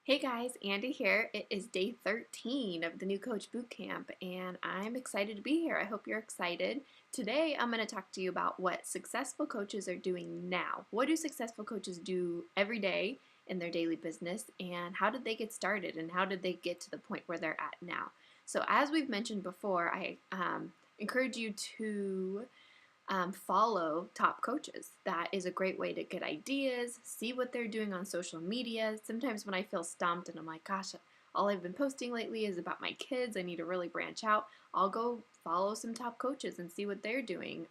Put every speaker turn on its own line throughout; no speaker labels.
Hey guys, Andy here. It is day 13 of the new Coach Bootcamp, and I'm excited to be here. I hope you're excited. Today, I'm going to talk to you about what successful coaches are doing now. What do successful coaches do every day in their daily business, and how did they get started, and how did they get to the point where they're at now? So, as we've mentioned before, I encourage you to follow top coaches. That is a great way to get ideas, see what they're doing on social media. Sometimes when I feel stumped and I'm like, gosh, all I've been posting lately is about my kids, I need to really branch out, I'll go follow some top coaches and see what they're doing.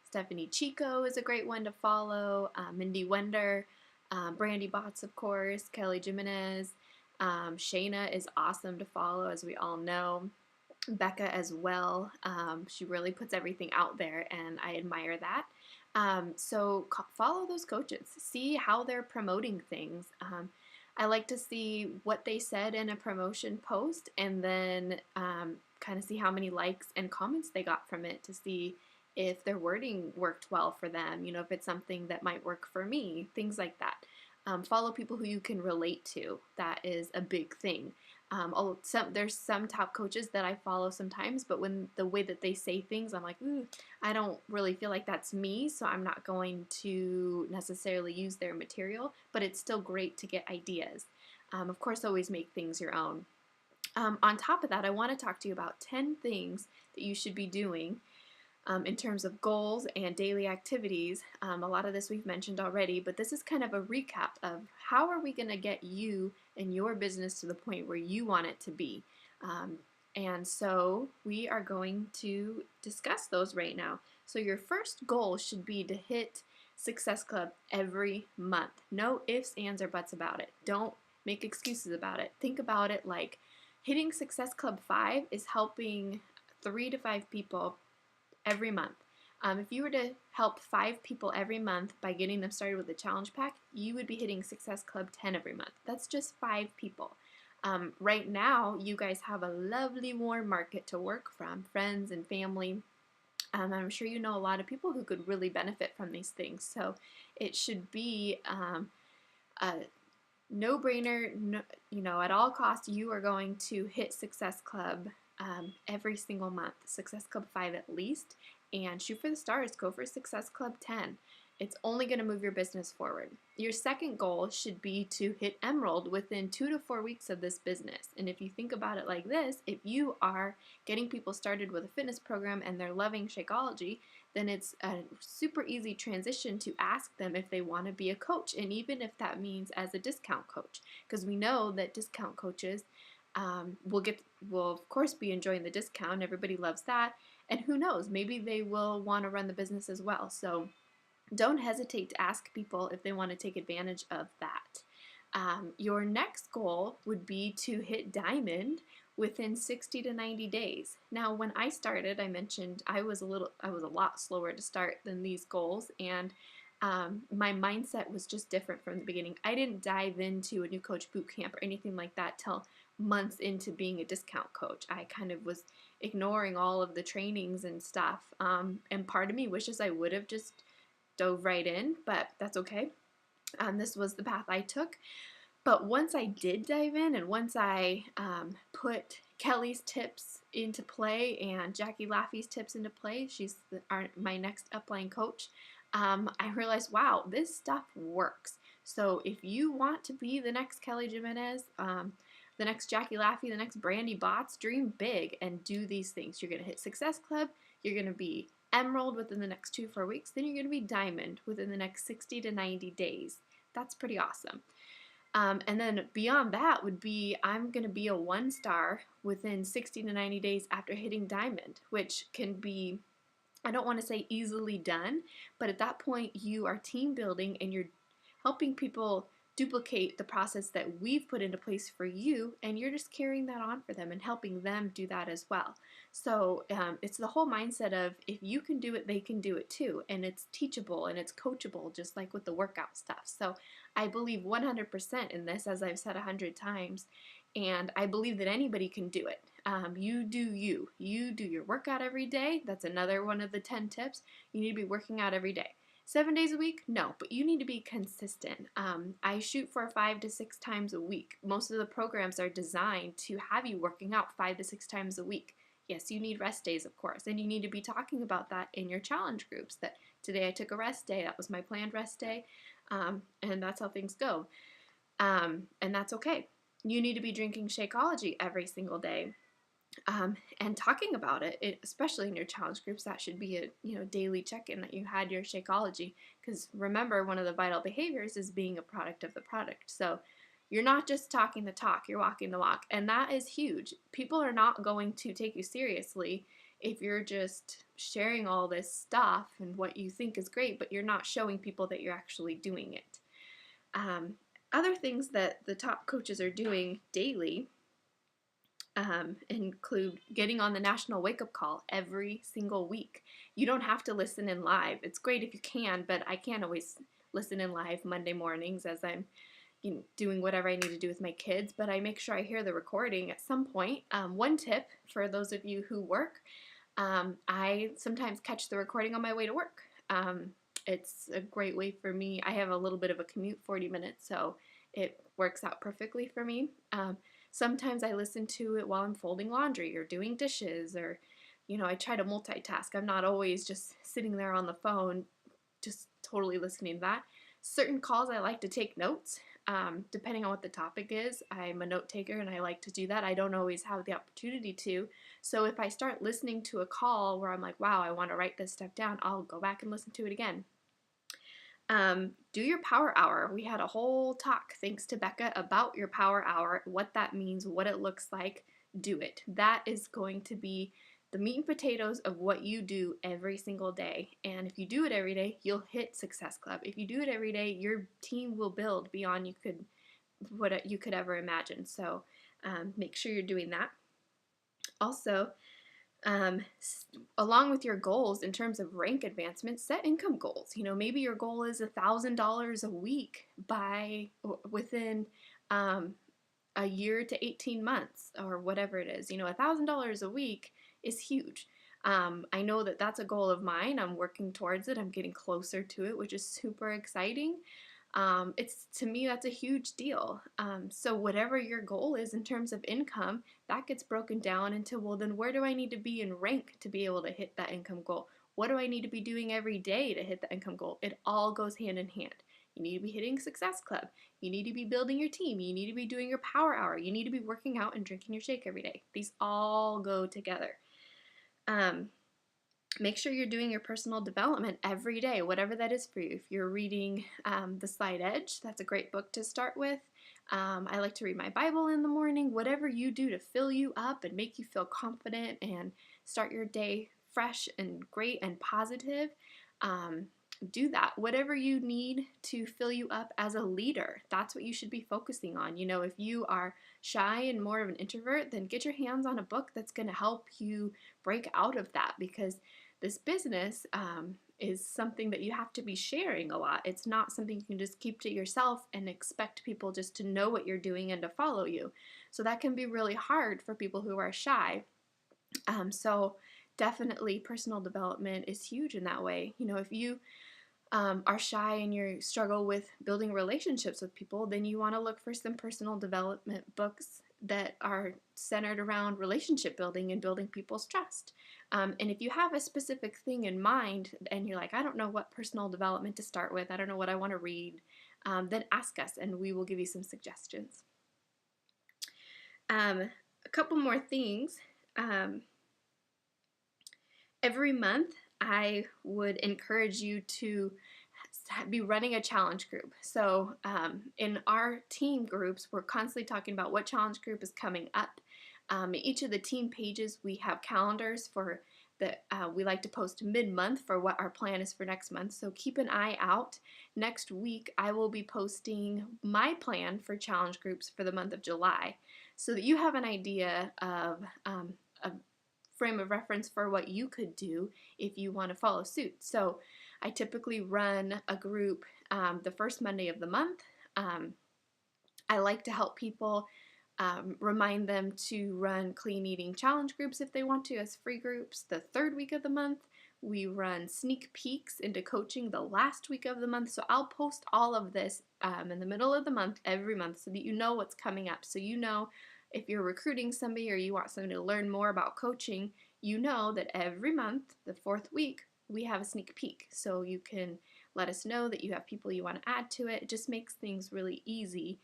Stephanie Chico is a great one to follow, Mindy Wender, Brandy Botts, of course, Kelly Jimenez. Shayna is awesome to follow, as we all know. Becca as well. She really puts everything out there, and I admire that. So follow those coaches, see how they're promoting things. I like to see what they said in a promotion post, and then kind of see how many likes and comments they got from it to see if their wording worked well for them. You know, if it's something that might work for me, things like that. Follow people who you can relate to. That is a big thing. There's some top coaches that I follow sometimes, but when the way that they say things, I'm like, ooh, I don't really feel like that's me, so I'm not going to necessarily use their material, but it's still great to get ideas. Of course, always make things your own. On top of that, I want to talk to you about 10 things that you should be doing in terms of goals and daily activities. A lot of this we've mentioned already, but this is kind of a recap of how are we going to get you and your business to the point where you want it to be. And so we are going to discuss those right now. So your first goal should be to hit Success Club every month. No ifs, ands, or buts about it. Don't make excuses about it. Think about it like hitting Success Club 5 is helping 3 to 5 people every month. If you were to help 5 people every month by getting them started with a challenge pack, you would be hitting Success Club 10 every month. That's just 5 people. Right now, you guys have a lovely warm market to work from, friends and family. I'm sure you know a lot of people who could really benefit from these things. So it should be a no-brainer. No, you know, at all costs, you are going to hit Success Club every single month, Success Club 5 at least, and shoot for the stars. Go for Success Club 10. It's only going to move your business forward. Your second goal should be to hit Emerald within 2 to 4 weeks of this business. And if you think about it like this, if you are getting people started with a fitness program and they're loving Shakeology, then it's a super easy transition to ask them if they want to be a coach, and even if that means as a discount coach, because we know that discount coaches will of course be enjoying the discount. Everybody loves that, and who knows, maybe they will want to run the business as well. So don't hesitate to ask people if they want to take advantage of that. Your next goal would be to hit Diamond within 60 to 90 days. Now, when I started, I mentioned I was a lot slower to start than these goals, and my mindset was just different from the beginning. I didn't dive into a new coach boot camp or anything like that till months into being a discount coach. I kind of was ignoring all of the trainings and stuff, and part of me wishes I would have just dove right in, but that's okay. This was the path I took. But once I did dive in, and once I put Kelly's tips into play and Jackie Laffey's tips into play, she's my next upline coach, I realized, wow, this stuff works. So if you want to be the next Kelly Jimenez, the next Jackie Laffey, the next Brandy Botts, dream big and do these things. You're going to hit Success Club, you're going to be Emerald within the next 2 to 4 weeks, then you're going to be Diamond within the next 60 to 90 days. That's pretty awesome. And then beyond that would be, I'm going to be a 1-star within 60 to 90 days after hitting Diamond, which can be, I don't want to say easily done, but at that point you are team building and you're helping people duplicate the process that we've put into place for you, and you're just carrying that on for them and helping them do that as well. So it's the whole mindset of if you can do it, they can do it too, and it's teachable and it's coachable, just like with the workout stuff. So I believe 100% in this, as I've said 100 times, and I believe that anybody can do it. You do you. You do your workout every day. That's another one of the 10 tips. You need to be working out every day. 7 days a week? No, but you need to be consistent. I shoot for 5 to 6 times a week. Most of the programs are designed to have you working out 5 to 6 times a week. Yes, you need rest days, of course, and you need to be talking about that in your challenge groups. That today I took a rest day, that was my planned rest day, and that's how things go. And that's okay. You need to be drinking Shakeology every single day. And talking about especially in your challenge groups, that should be a daily check-in that you had your Shakeology. Because remember, one of the vital behaviors is being a product of the product. So you're not just talking the talk, you're walking the walk, and that is huge. People are not going to take you seriously if you're just sharing all this stuff and what you think is great, but you're not showing people that you're actually doing it. Other things that the top coaches are doing daily include getting on the national wake-up call every single week. You don't have to listen in live. It's great if you can, but I can't always listen in live Monday mornings as I'm doing whatever I need to do with my kids, but I make sure I hear the recording at some point. One tip for those of you who work, I sometimes catch the recording on my way to work. It's a great way for me. I have a little bit of a commute, 40 minutes, so it works out perfectly for me. Sometimes I listen to it while I'm folding laundry or doing dishes, or, I try to multitask. I'm not always just sitting there on the phone, just totally listening to that. Certain calls I like to take notes, depending on what the topic is. I'm a note taker and I like to do that. I don't always have the opportunity to. So if I start listening to a call where I'm like, wow, I want to write this stuff down, I'll go back and listen to it again. Do your power hour. We had a whole talk, thanks to Becca, about your power hour, what that means, what it looks like. Do it. That is going to be the meat and potatoes of what you do every single day. And if you do it every day, you'll hit Success Club. If you do it every day, your team will build beyond what you could ever imagine. So make sure you're doing that. Also, along with your goals in terms of rank advancement, set income goals. Maybe your goal is $1,000 a week within a year to 18 months or whatever it is. $1,000 a week is huge. I know that that's a goal of mine. I'm working towards it. I'm getting closer to it, which is super exciting. To me, that's a huge deal. So whatever your goal is in terms of income, that gets broken down into, well, then where do I need to be in rank to be able to hit that income goal? What do I need to be doing every day to hit the income goal? It all goes hand in hand. You need to be hitting Success Club. You need to be building your team. You need to be doing your power hour. You need to be working out and drinking your shake every day. These all go together. Make sure you're doing your personal development every day, whatever that is for you. If you're reading The Slight Edge, that's a great book to start with. I like to read my Bible in the morning. Whatever you do to fill you up and make you feel confident and start your day fresh and great and positive, do that. Whatever you need to fill you up as a leader, that's what you should be focusing on. If you are shy and more of an introvert, then get your hands on a book that's going to help you break out of that, because this business is something that you have to be sharing a lot. It's not something you can just keep to yourself and expect people just to know what you're doing and to follow you. So that can be really hard for people who are shy. So definitely personal development is huge in that way. If you are shy and you struggle with building relationships with people, then you want to look for some personal development books that are centered around relationship building and building people's trust. And if you have a specific thing in mind and you're like, I don't know what personal development to start with, I don't know what I want to read, then ask us and we will give you some suggestions. A couple more things. Every month, I would encourage you to be running a challenge group. So in our team groups, we're constantly talking about what challenge group is coming up. Each of the team pages, we have calendars for we like to post mid-month for what our plan is for next month. So keep an eye out. Next week, I will be posting my plan for challenge groups for the month of July, so that you have an idea of a frame of reference for what you could do if you want to follow suit. So I typically run a group the first Monday of the month. I like to help people, remind them to run clean eating challenge groups if they want to as free groups the third week of the month. We run sneak peeks into coaching the last week of the month. So I'll post all of this in the middle of the month, every month, so that you know what's coming up. So you know if you're recruiting somebody or you want somebody to learn more about coaching, you know that every month, the fourth week, we have a sneak peek. So you can let us know that you have people you want to add to it. It just makes things really easy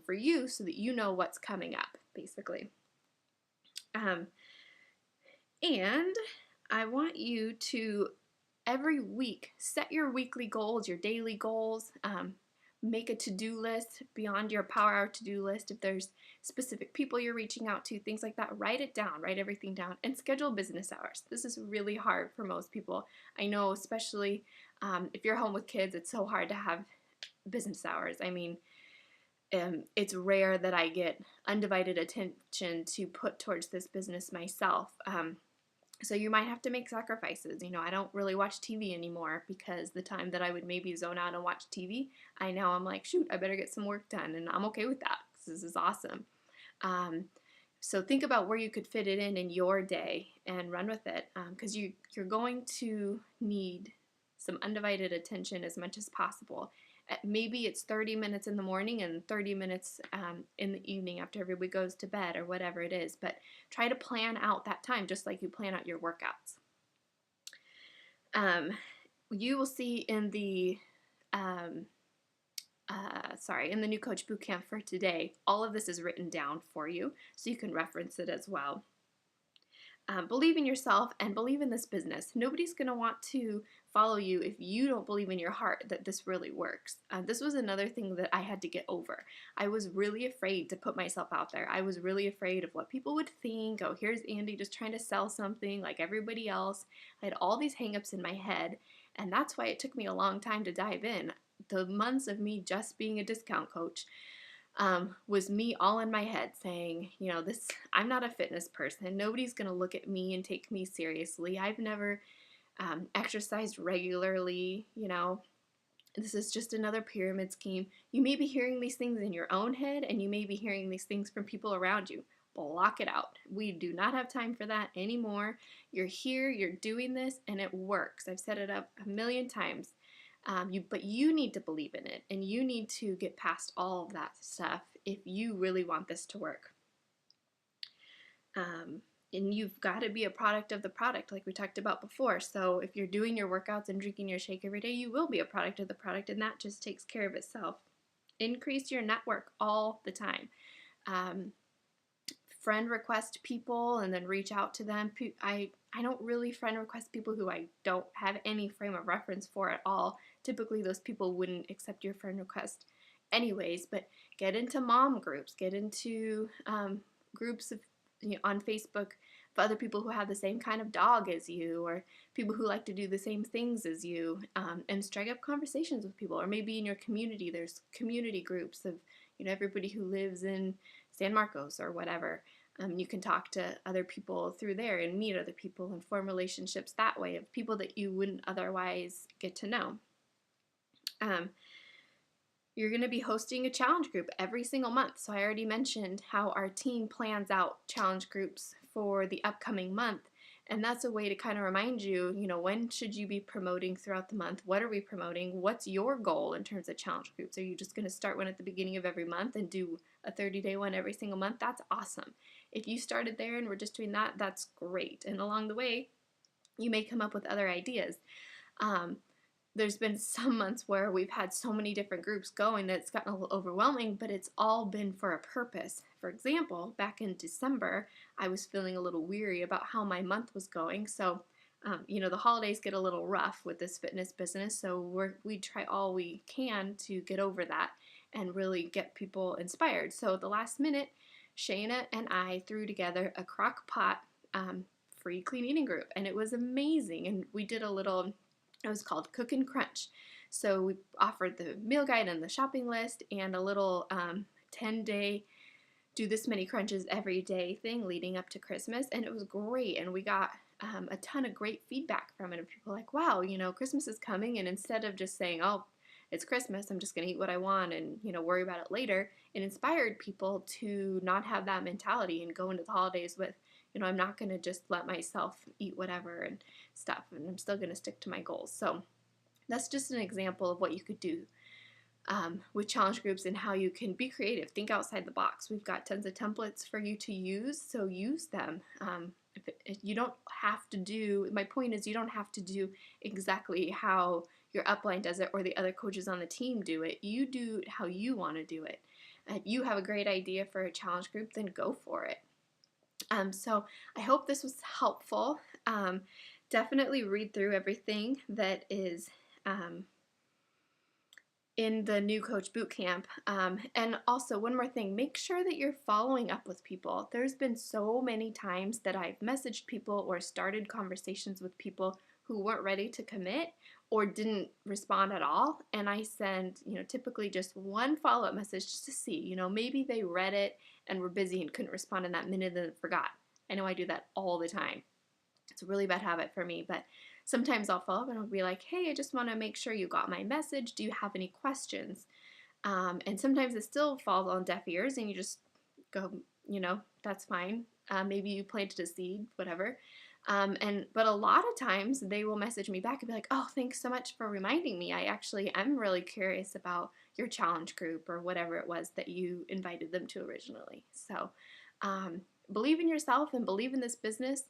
for you so that you know what's coming up, basically. And I want you to every week set your weekly goals, your daily goals. Make a to-do list beyond your power hour to-do list. If there's specific people you're reaching out to, things like that, write it down, write everything down, and schedule business hours. This is really hard for most people. I know, especially if you're home with kids, it's so hard to have business hours. I mean, it's rare that I get undivided attention to put towards this business myself. So you might have to make sacrifices. I don't really watch TV anymore because the time that I would maybe zone out and watch TV, I'm like, shoot, I better get some work done, and I'm okay with that because this is awesome. So think about where you could fit it in your day and run with it, because you're going to need some undivided attention as much as possible. Maybe it's 30 minutes in the morning and 30 minutes in the evening after everybody goes to bed or whatever it is, but try to plan out that time just like you plan out your workouts. You will see in the in the new Coach Bootcamp for today, all of this is written down for you so you can reference it as well. Believe in yourself and believe in this business. Nobody's going to want to follow you if you don't believe in your heart that this really works. This was another thing that I had to get over. I was really afraid to put myself out there. I was really afraid of what people would think. Oh, here's Andy just trying to sell something like everybody else. I had all these hangups in my head, and that's why it took me a long time to dive in. The months of me just being a discount coach was me all in my head saying, I'm not a fitness person. Nobody's going to look at me and take me seriously. I've never exercised regularly. This is just another pyramid scheme. You may be hearing these things in your own head, and you may be hearing these things from people around you. Block it out. We do not have time for that anymore. You're here, you're doing this, and it works. I've set it up a million times. But you need to believe in it, and you need to get past all of that stuff if you really want this to work. And you've got to be a product of the product, like we talked about before. So if you're doing your workouts and drinking your shake every day, you will be a product of the product, and that just takes care of itself. Increase your network all the time. Friend request people and then reach out to them. I don't really friend request people who I don't have any frame of reference for at all. Typically those people wouldn't accept your friend request anyways, but get into mom groups, get into groups of on Facebook of other people who have the same kind of dog as you, or people who like to do the same things as you, and strike up conversations with people. Or maybe in your community there's community groups of everybody who lives in San Marcos or whatever. You can talk to other people through there and meet other people and form relationships that way of people that you wouldn't otherwise get to know. You're going to be hosting a challenge group every single month. So I already mentioned how our team plans out challenge groups for the upcoming month. And that's a way to kind of remind you, when should you be promoting throughout the month? What are we promoting? What's your goal in terms of challenge groups? Are you just going to start one at the beginning of every month and do a 30-day one every single month? That's awesome. If you started there and we're just doing that, that's great. And along the way, you may come up with other ideas. There's been some months where we've had so many different groups going that it's gotten a little overwhelming, but it's all been for a purpose. For example, back in December, I was feeling a little weary about how my month was going. So, the holidays get a little rough with this fitness business, so we try all we can to get over that and really get people inspired. So at the last minute, Shayna and I threw together a crock pot free clean eating group, and it was amazing. And we did it was called Cook and Crunch. So we offered the meal guide and the shopping list and a little 10-day do this many crunches every day thing leading up to Christmas. And it was great. And we got a ton of great feedback from it. And people were like, wow, Christmas is coming. And instead of just saying, oh, it's Christmas, I'm just going to eat what I want and, worry about it later, it inspired people to not have that mentality and go into the holidays with, I'm not going to just let myself eat whatever and stuff, and I'm still going to stick to my goals. So that's just an example of what you could do with challenge groups and how you can be creative. Think outside the box. We've got tons of templates for you to use, so use them. If you don't have to do, my point is you don't have to do exactly how your upline does it or the other coaches on the team do it. You do it how you want to do it. If you have a great idea for a challenge group, then go for it. So I hope this was helpful. Definitely read through everything that is in the new Coach Bootcamp. And also, one more thing, make sure that you're following up with people. There's been so many times that I've messaged people or started conversations with people who weren't ready to commit or didn't respond at all. And I send, typically just one follow-up message just to see, maybe they read it and were busy and couldn't respond in that minute and forgot. I know I do that all the time. It's a really bad habit for me, but sometimes I'll follow up and I'll be like, hey, I just want to make sure you got my message. Do you have any questions? And sometimes it still falls on deaf ears and you just go, that's fine. Maybe you planted a seed, whatever. But a lot of times they will message me back and be like, oh, thanks so much for reminding me. I'm really curious about your challenge group or whatever it was that you invited them to originally. So believe in yourself and believe in this business.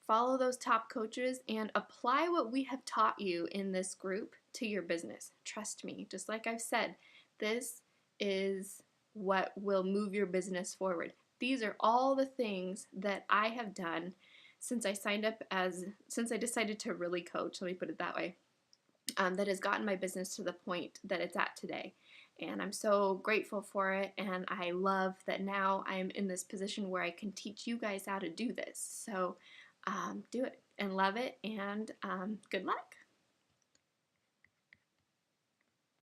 Follow those top coaches and apply what we have taught you in this group to your business. Trust me, just like I've said, this is what will move your business forward. These are all the things that I have done since I decided to really coach, let me put it that way, that has gotten my business to the point that it's at today. And I'm so grateful for it, and I love that now I'm in this position where I can teach you guys how to do this. So do it and love it, and good luck.